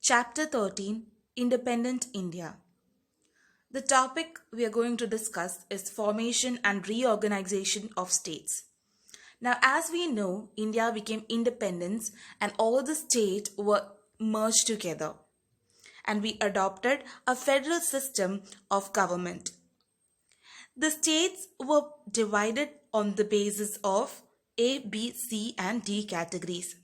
Chapter 13, Independent India. The topic we are going to discuss is formation and reorganization of states. Now, as we know, India became independent and all the states were merged together, and we adopted a federal system of government. The states were divided on the basis of A, B, C, and D categories,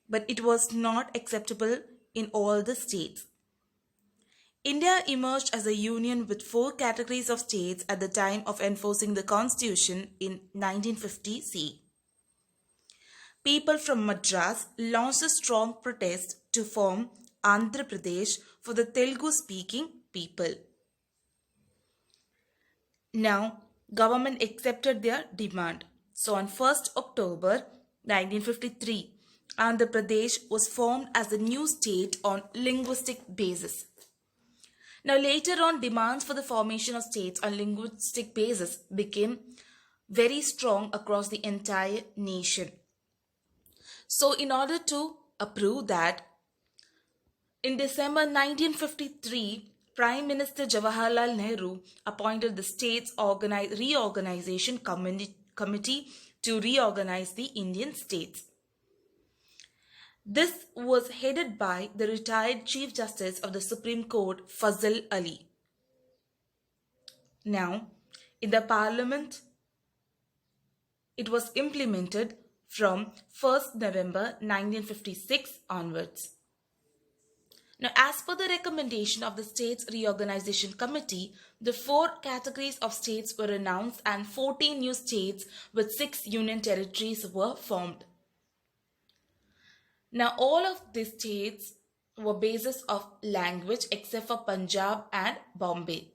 but it was not acceptable in all the states. India emerged as a union with four categories of states at the time of enforcing the constitution in 1950 C. People from Madras launched a strong protest to form Andhra Pradesh for the Telugu speaking people. Now, government accepted their demand. So on 1st October 1953, Andhra Pradesh was formed as a new state on linguistic basis. Now, later on, demands for the formation of states on linguistic basis became very strong across the entire nation. So, in order to approve that, in December 1953, Prime Minister Jawaharlal Nehru appointed the States Reorganization Committee to reorganize the Indian states. This was headed by the retired Chief Justice of the Supreme Court, Fazl Ali. Now, in the Parliament, it was implemented from 1st November 1956 onwards. Now, as per the recommendation of the States Reorganization Committee, the four categories of states were announced and 14 new states with 6 union territories were formed. Now, all of these states were basis of language except for Punjab and Bombay.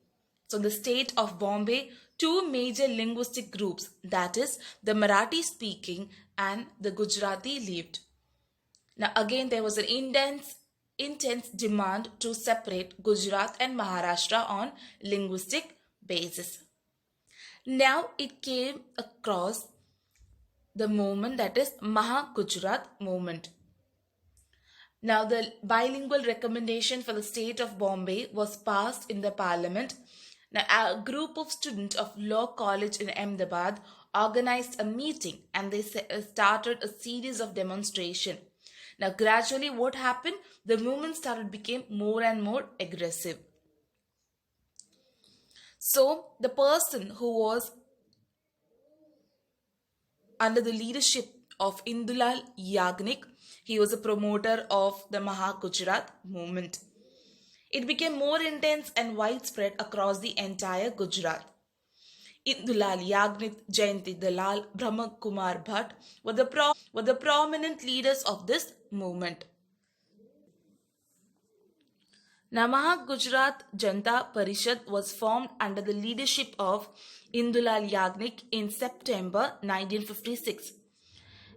So, the state of Bombay, two major linguistic groups, that is the Marathi speaking and the Gujarati lived. Now, again, there was an intense demand to separate Gujarat and Maharashtra on linguistic basis. Now, it came across the movement that is Maha-Gujarat movement. Now, the bilingual recommendation for the state of Bombay was passed in the parliament. Now, a group of students of Law College in Ahmedabad organized a meeting and they started a series of demonstration. Now, gradually what happened? The movement became more and more aggressive. So, the person who was under the leadership of Indulal Yagnik, he was a promoter of the Maha-Gujarat movement. It became more intense and widespread across the entire Gujarat. Indulal Yagnik, Jayanti Dalal, Brahma Kumar Bhatt were the prominent leaders of this movement. Now, Maha-Gujarat Janata Parishad was formed under the leadership of Indulal Yagnik in September 1956.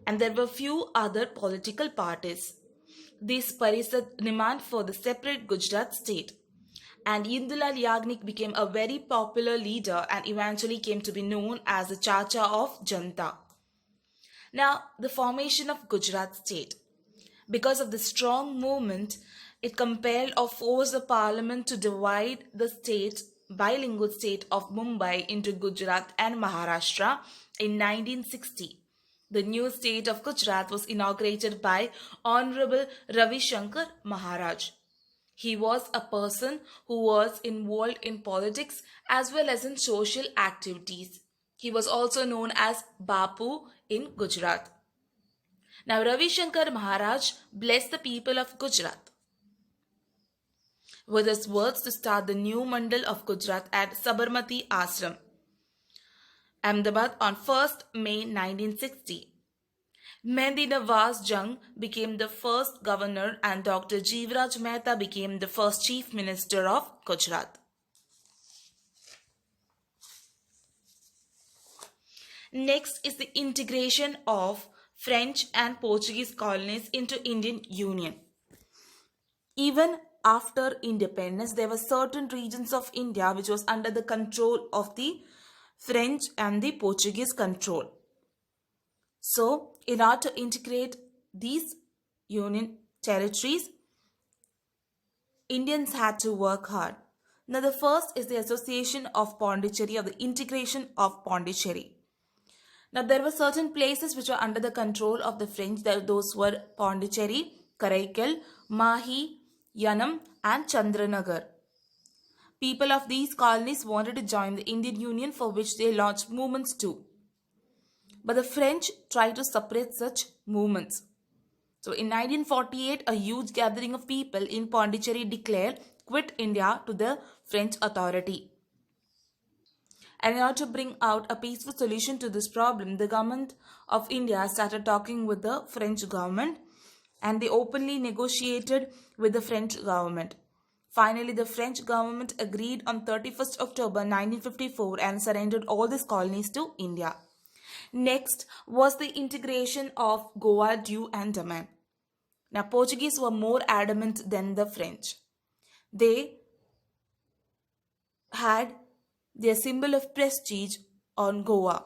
And there were few other political parties. This Parishad demanded for the separate Gujarat state. And Indulal Yagnik became a very popular leader and eventually came to be known as the Chacha of Janata. Now, the formation of Gujarat state. Because of the strong movement, it compelled or forced the parliament to divide the bilingual state of Mumbai into Gujarat and Maharashtra in 1960. The new state of Gujarat was inaugurated by Honorable Ravi Shankar Maharaj. He was a person who was involved in politics as well as in social activities. He was also known as Bapu in Gujarat. Now, Ravi Shankar Maharaj blessed the people of Gujarat with his words to start the new Mandal of Gujarat at Sabarmati Ashram, Ahmedabad on 1st May 1960. Mehdi Nawaz Jung became the first governor and Dr. Jeevaraj Mehta became the first chief minister of Gujarat. Next is the integration of French and Portuguese colonies into Indian Union. Even after independence, there were certain regions of India which was under the control of the French and the Portuguese control. So, in order to integrate these union territories, Indians had to work hard. Now, the first is the association of Pondicherry, or the integration of Pondicherry. Now, there were certain places which were under the control of the French. Those were Pondicherry, Karaikal, Mahi, Yanam, and Chandranagar. People of these colonies wanted to join the Indian Union, for which they launched movements too. But the French tried to suppress such movements. So in 1948, a huge gathering of people in Pondicherry declared quit India to the French authority. And in order to bring out a peaceful solution to this problem, the government of India started talking with the French government, and they openly negotiated with the French government. Finally, the French government agreed on 31st October 1954 and surrendered all these colonies to India. Next was the integration of Goa, Diu and Daman. Now, Portuguese were more adamant than the French. They had their symbol of prestige on Goa.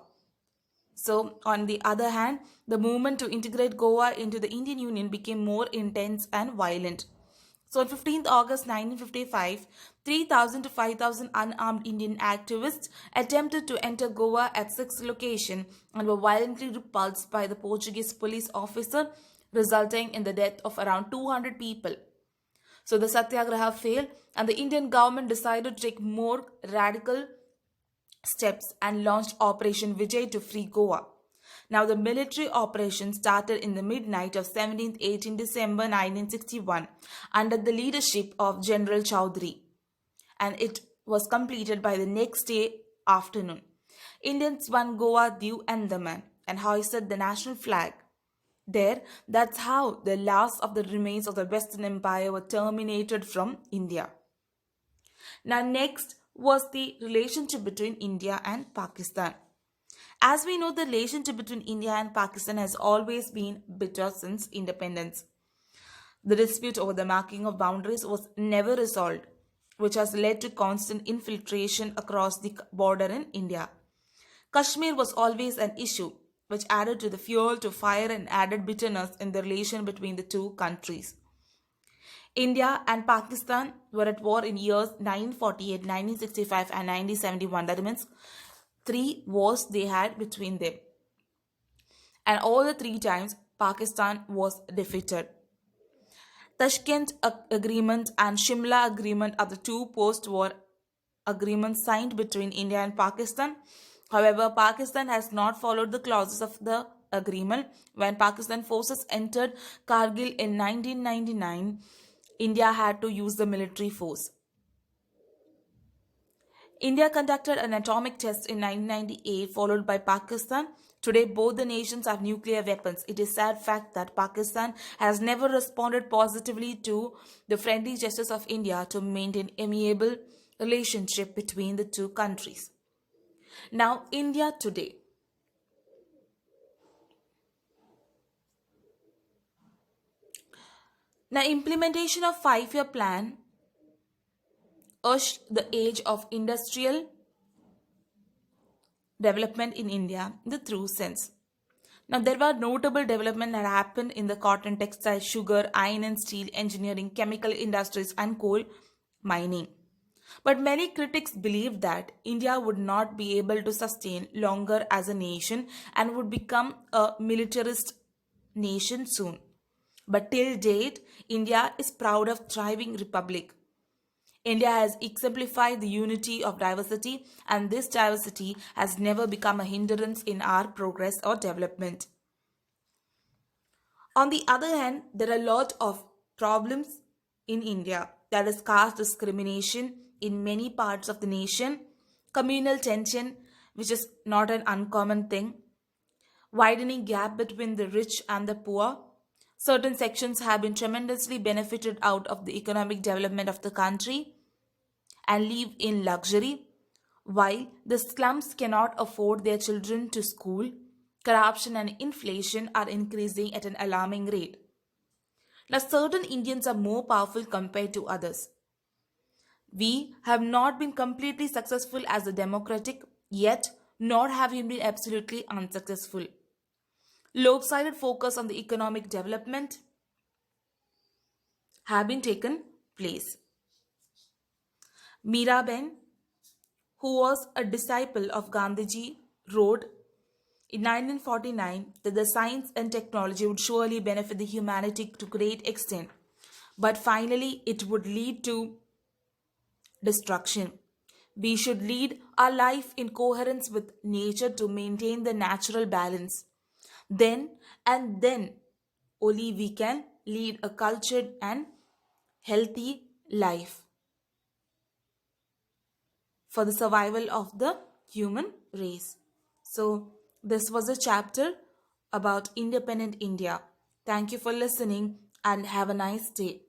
So, on the other hand, the movement to integrate Goa into the Indian Union became more intense and violent. So, on 15th August 1955, 3,000 to 5,000 unarmed Indian activists attempted to enter Goa at 6 locations and were violently repulsed by the Portuguese police officer, resulting in the death of around 200 people. So, the Satyagraha failed, and the Indian government decided to take more radical steps and launched Operation Vijay to free Goa. Now, the military operation started in the midnight of 17th-18 December 1961 under the leadership of General Chowdhury, and it was completed by the next day afternoon. Indians won Goa, Diu and Daman and hoisted the national flag. There, that's how the last of the remains of the Western Empire were terminated from India. Now, next was the relationship between India and Pakistan. As we know, the relationship between India and Pakistan has always been bitter since independence. The dispute over the marking of boundaries was never resolved, which has led to constant infiltration across the border in India. Kashmir was always an issue, which added to the fuel to fire and added bitterness in the relation between the two countries. India and Pakistan were at war in years 1948, 1965 and 1971. That means 3 wars they had between them. And all the 3 times Pakistan was defeated. Tashkent Agreement and Shimla Agreement are the 2 post-war agreements signed between India and Pakistan. However, Pakistan has not followed the clauses of the agreement. When Pakistan forces entered Kargil in 1999, India had to use the military force. India conducted an atomic test in 1998, followed by Pakistan. Today, both the nations have nuclear weapons. It is a sad fact that Pakistan has never responded positively to the friendly gestures of India to maintain amiable relationship between the two countries. Now, India today. Now, implementation of 5-year plan ushered the age of industrial development in India in the true sense. Now, there were notable developments that happened in the cotton, textile, sugar, iron and steel, engineering, chemical industries and coal mining. But many critics believed that India would not be able to sustain longer as a nation and would become a militarist nation soon. But till date, India is proud of thriving republic. India has exemplified the unity of diversity, and this diversity has never become a hindrance in our progress or development. On the other hand, there are a lot of problems in India. That is caste discrimination in many parts of the nation, communal tension, which is not an uncommon thing, widening gap between the rich and the poor. Certain sections have been tremendously benefited out of the economic development of the country and live in luxury, while the slums cannot afford their children to school. Corruption and inflation are increasing at an alarming rate. Now, certain Indians are more powerful compared to others. We have not been completely successful as a democratic, yet nor have we been absolutely unsuccessful. Lopsided focus on the economic development have been taken place. Miraben, who was a disciple of Gandhiji, wrote in 1949 that the science and technology would surely benefit the humanity to great extent, but finally it would lead to destruction. We should lead our life in coherence with nature to maintain the natural balance. Then and then only we can lead a cultured and healthy life for the survival of the human race. So, this was a chapter about independent India. Thank you for listening and have a nice day.